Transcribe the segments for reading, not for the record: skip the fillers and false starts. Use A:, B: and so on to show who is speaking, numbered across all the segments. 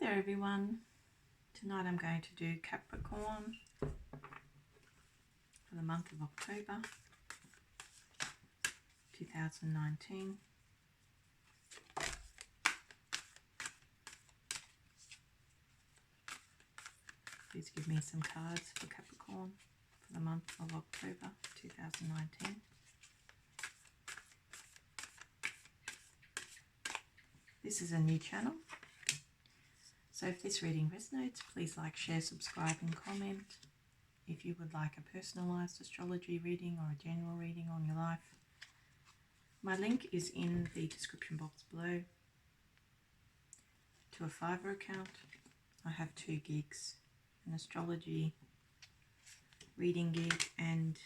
A: there everyone. Tonight I'm going to do Capricorn for the month of October 2019. Please give me some cards for Capricorn for the month of October 2019. This is a new channel, so if this reading resonates, please like, share, subscribe and comment. If you would like a personalised astrology reading or a general reading on your life, my link is in the description box below to a Fiverr account. I have 2 gigs, an astrology reading gig and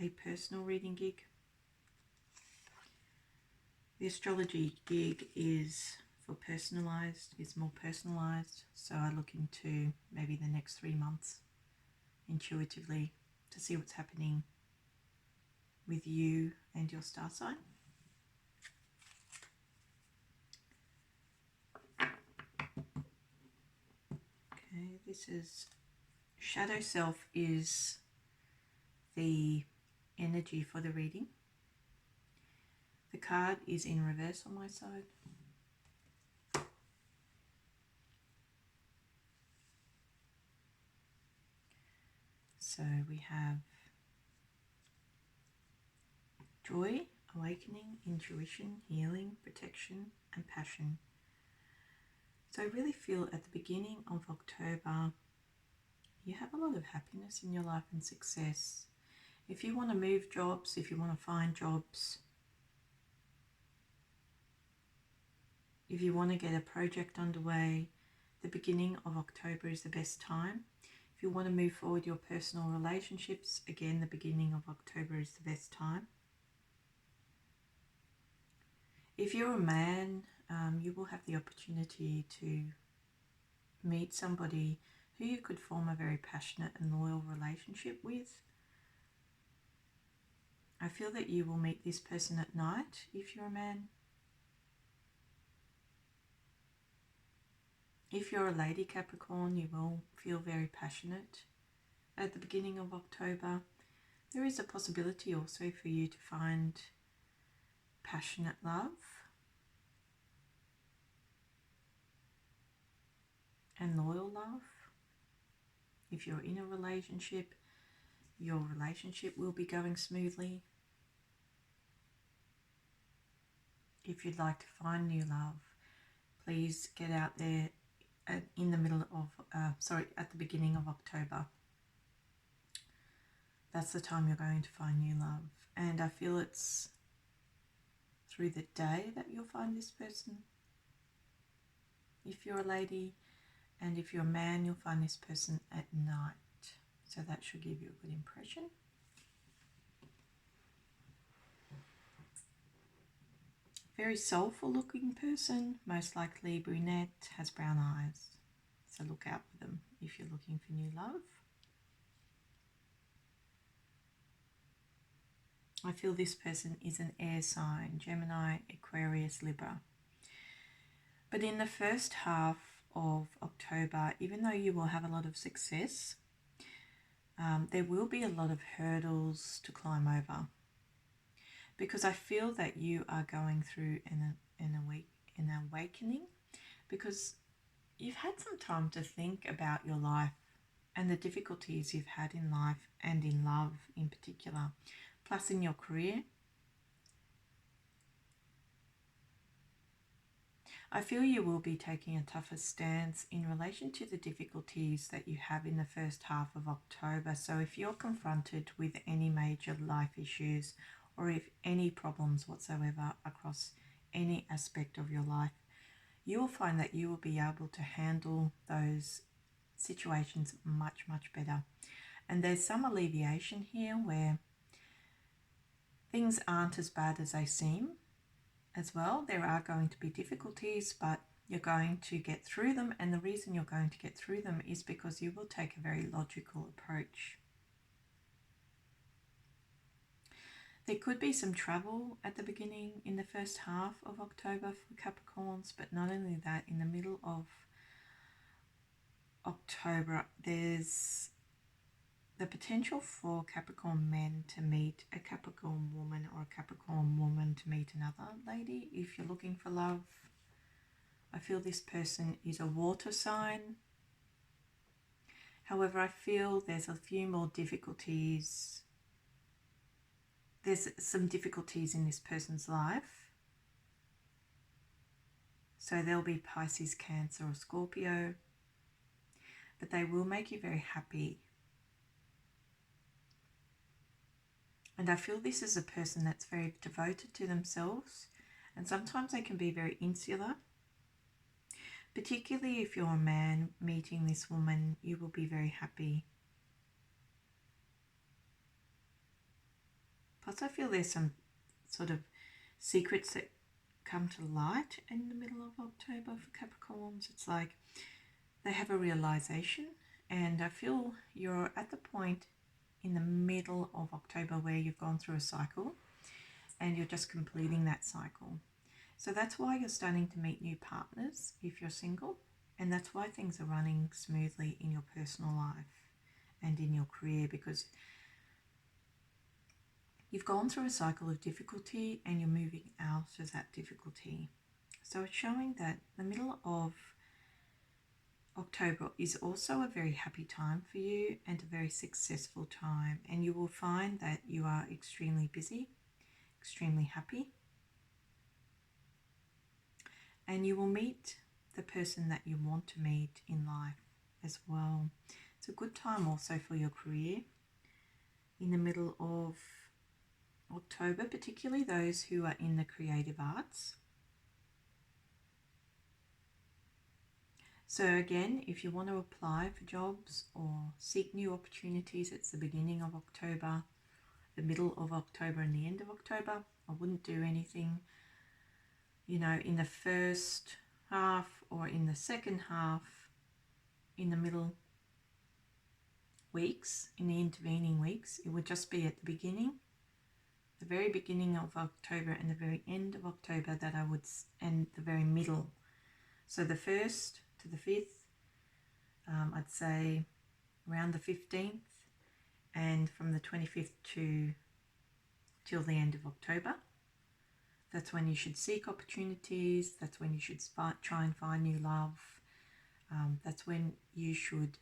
A: a personal reading gig. The astrology gig is for personalised, is more personalised, so I look into maybe the next 3 months intuitively to see what's happening with you and your star sign. Okay, this is Shadow Self is the energy for the reading. The card is in reverse on my side. So we have joy, awakening, intuition, healing, protection, and passion. So I really feel at the beginning of October, you have a lot of happiness in your life and success. If you want to move jobs, if you want to find jobs, if you want to get a project underway, the beginning of October is the best time. If you want to move forward your personal relationships, again, the beginning of October is the best time. If you're a man, you will have the opportunity to meet somebody who you could form a very passionate and loyal relationship with. I feel that you will meet this person at night if you're a man. If you're a lady Capricorn, you will feel very passionate at the beginning of October. There is a possibility also for you to find passionate love and loyal love. If you're in a relationship, your relationship will be going smoothly. If you'd like to find new love, please get out there at the beginning of October. That's the time you're going to find new love. And I feel it's through the day that you'll find this person. If you're a lady, and if you're a man, you'll find this person at night. So that should give you a good impression. Very soulful looking person, most likely brunette, has brown eyes. So look out for them if you're looking for new love. I feel this person is an air sign, Gemini, Aquarius, Libra. But in the first half of October, even though you will have a lot of success, there will be a lot of hurdles to climb over. Because I feel that you are going through an awakening, because you've had some time to think about your life and the difficulties you've had in life and in love in particular, plus in your career. I feel you will be taking a tougher stance in relation to the difficulties that you have in the first half of October. So if you're confronted with any major life issues, or if any problems whatsoever across any aspect of your life, you will find that you will be able to handle those situations much, much better. And there's some alleviation here where things aren't as bad as they seem as well. There are going to be difficulties, but you're going to get through them. And the reason you're going to get through them is because you will take a very logical approach. There could be some travel at the beginning in the first half of October for Capricorns, but not only that, in the middle of October, there's the potential for Capricorn men to meet a Capricorn woman, or a Capricorn woman to meet another lady. If you're looking for love, I feel this person is a water sign. However, I feel there's a few more difficulties. There's some difficulties in this person's life. So there'll be Pisces, Cancer or Scorpio. But they will make you very happy. And I feel this is a person that's very devoted to themselves. And sometimes they can be very insular. Particularly if you're a man meeting this woman, you will be very happy. Plus I feel there's some sort of secrets that come to light in the middle of October for Capricorns. It's like they have a realization, and I feel you're at the point in the middle of October where you've gone through a cycle and you're just completing that cycle. So that's why you're starting to meet new partners if you're single, and that's why things are running smoothly in your personal life and in your career, because you've gone through a cycle of difficulty and you're moving out of that difficulty. So it's showing that the middle of October is also a very happy time for you and a very successful time, and you will find that you are extremely busy, extremely happy, and you will meet the person that you want to meet in life as well. It's a good time also for your career in the middle of October, particularly those who are in the creative arts. So again, if you want to apply for jobs or seek new opportunities, it's the beginning of October, the middle of October and the end of October. I wouldn't do anything, you know, in the first half or in the second half, in the middle weeks, in the intervening weeks. It would just be at the beginning, the very beginning of October and the very end of October that I would, and the very middle. So the 1st to the 5th, I'd say around the 15th, and from the 25th till the end of October. That's when you should seek opportunities. That's when you should try and find new love. That's when you should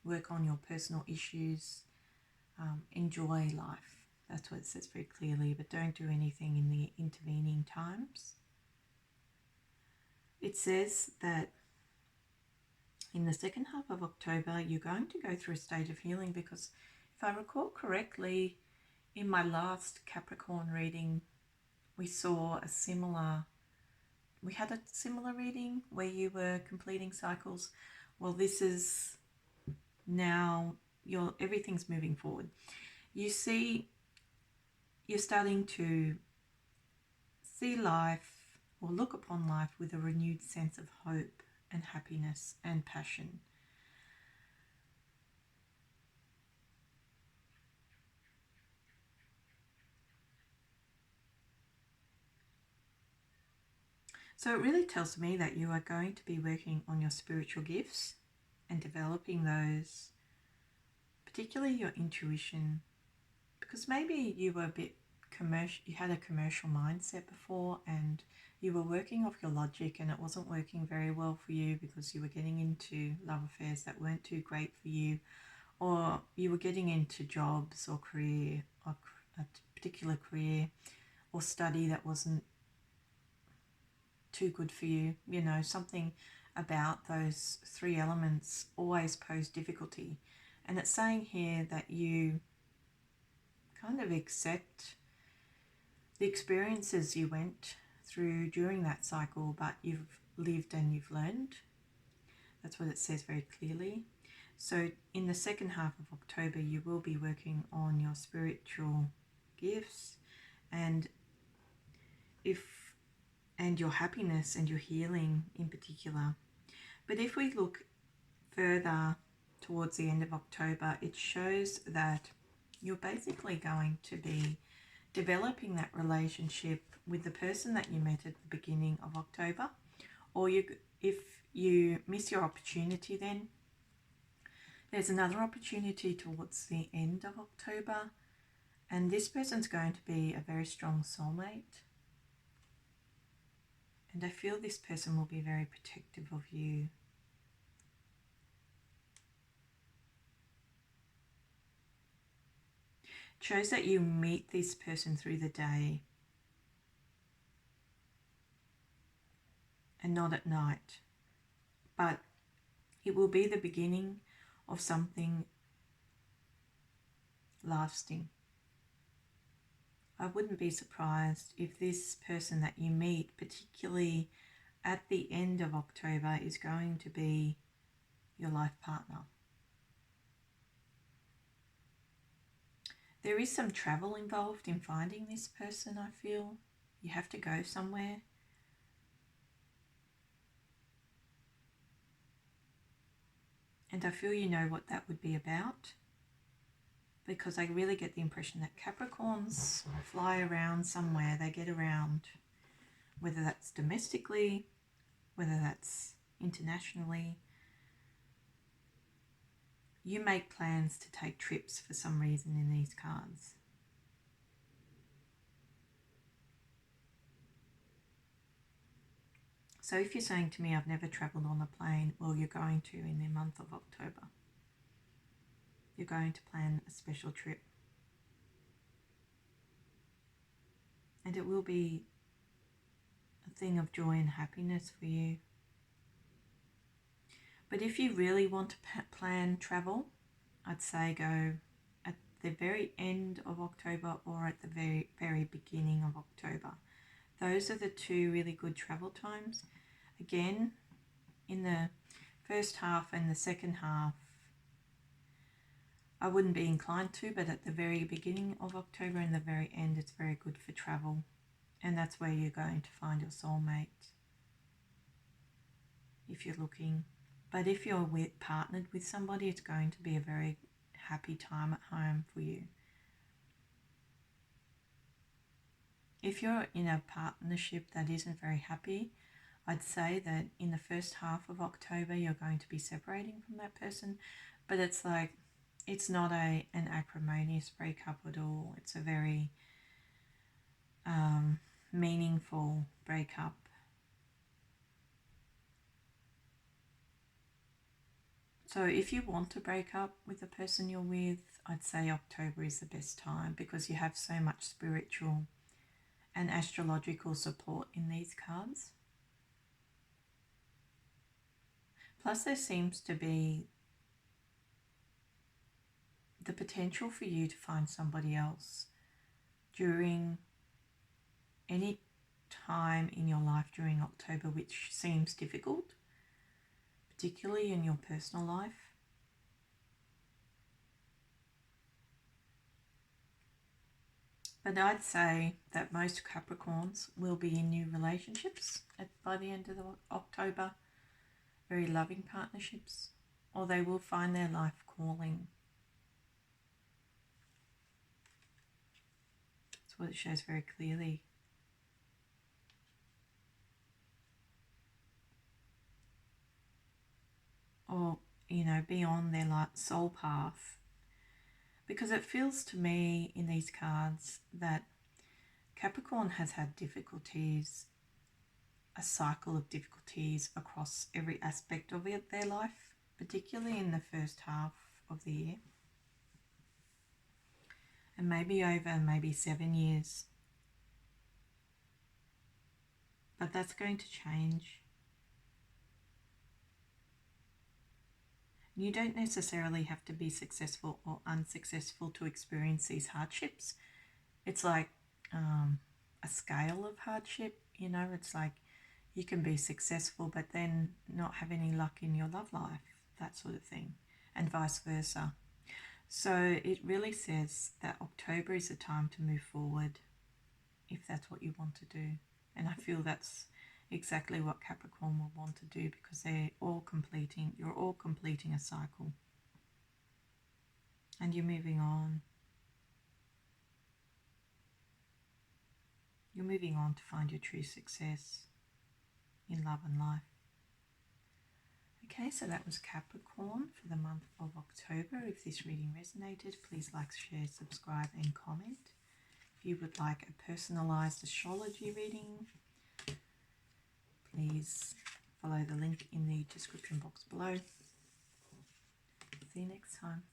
A: work on your personal issues. Enjoy life. That's what it says very clearly, but don't do anything in the intervening times. It says that in the second half of October, you're going to go through a stage of healing, because if I recall correctly, in my last Capricorn reading, we had a similar reading where you were completing cycles. Well, this is now everything's moving forward. You're starting to see life or look upon life with a renewed sense of hope and happiness and passion. So it really tells me that you are going to be working on your spiritual gifts and developing those, particularly your intuition, because maybe you were a bit commercial, you had a commercial mindset before, and you were working off your logic and it wasn't working very well for you because you were getting into love affairs that weren't too great for you, or you were getting into jobs or career, or a particular career or study that wasn't too good for you. You know, something about those three elements always pose difficulty. And it's saying here that you kind of accept the experiences you went through during that cycle, but you've lived and you've learned. That's what it says very clearly. So in the second half of October, you will be working on your spiritual gifts and your happiness and your healing in particular. But if we look further towards the end of October, it shows that you're basically going to be developing that relationship with the person that you met at the beginning of October, or if you miss your opportunity then, There's another opportunity towards the end of October, and this person's going to be a very strong soulmate. And I feel this person will be very protective of you. It shows that you meet this person through the day and not at night. But it will be the beginning of something lasting. I wouldn't be surprised if this person that you meet, particularly at the end of October, is going to be your life partner. There is some travel involved in finding this person, I feel. You have to go somewhere. And I feel you know what that would be about, because I really get the impression that Capricorns fly around somewhere. They get around, whether that's domestically, whether that's internationally. You make plans to take trips for some reason in these cards. So if you're saying to me, I've never travelled on a plane, well, you're going to in the month of October. You're going to plan a special trip. And it will be a thing of joy and happiness for you. But if you really want to plan travel, I'd say go at the very end of October or at the very beginning of October. Those are the two really good travel times. Again, in the first half and the second half, I wouldn't be inclined to, but at the very beginning of October and the very end, it's very good for travel. And that's where you're going to find your soulmate, if you're looking. But if you're partnered with somebody, it's going to be a very happy time at home for you. If you're in a partnership that isn't very happy, I'd say that in the first half of October, you're going to be separating from that person. But it's like, it's not an acrimonious breakup at all. It's a very meaningful breakup. So if you want to break up with the person you're with, I'd say October is the best time, because you have so much spiritual and astrological support in these cards. Plus, there seems to be the potential for you to find somebody else during any time in your life during October, which seems difficult, particularly in your personal life. But I'd say that most Capricorns will be in new relationships by the end of October, very loving partnerships, or they will find their life calling. That's what it shows very clearly. Or, be on their soul path. Because it feels to me in these cards that Capricorn has had difficulties, a cycle of difficulties across every aspect of their life, particularly in the first half of the year. And maybe over 7 years. But that's going to change. You don't necessarily have to be successful or unsuccessful to experience these hardships. It's like a scale of hardship, it's like you can be successful but then not have any luck in your love life, that sort of thing, and vice versa. So it really says that October is a time to move forward if that's what you want to do. And I feel that's exactly what Capricorn will want to do, because you're all completing a cycle. And you're moving on. You're moving on to find your true success in love and life. Okay, so that was Capricorn for the month of October. If this reading resonated, please like, share, subscribe and comment. If you would like a personalised astrology reading, please follow the link in the description box below. See you next time.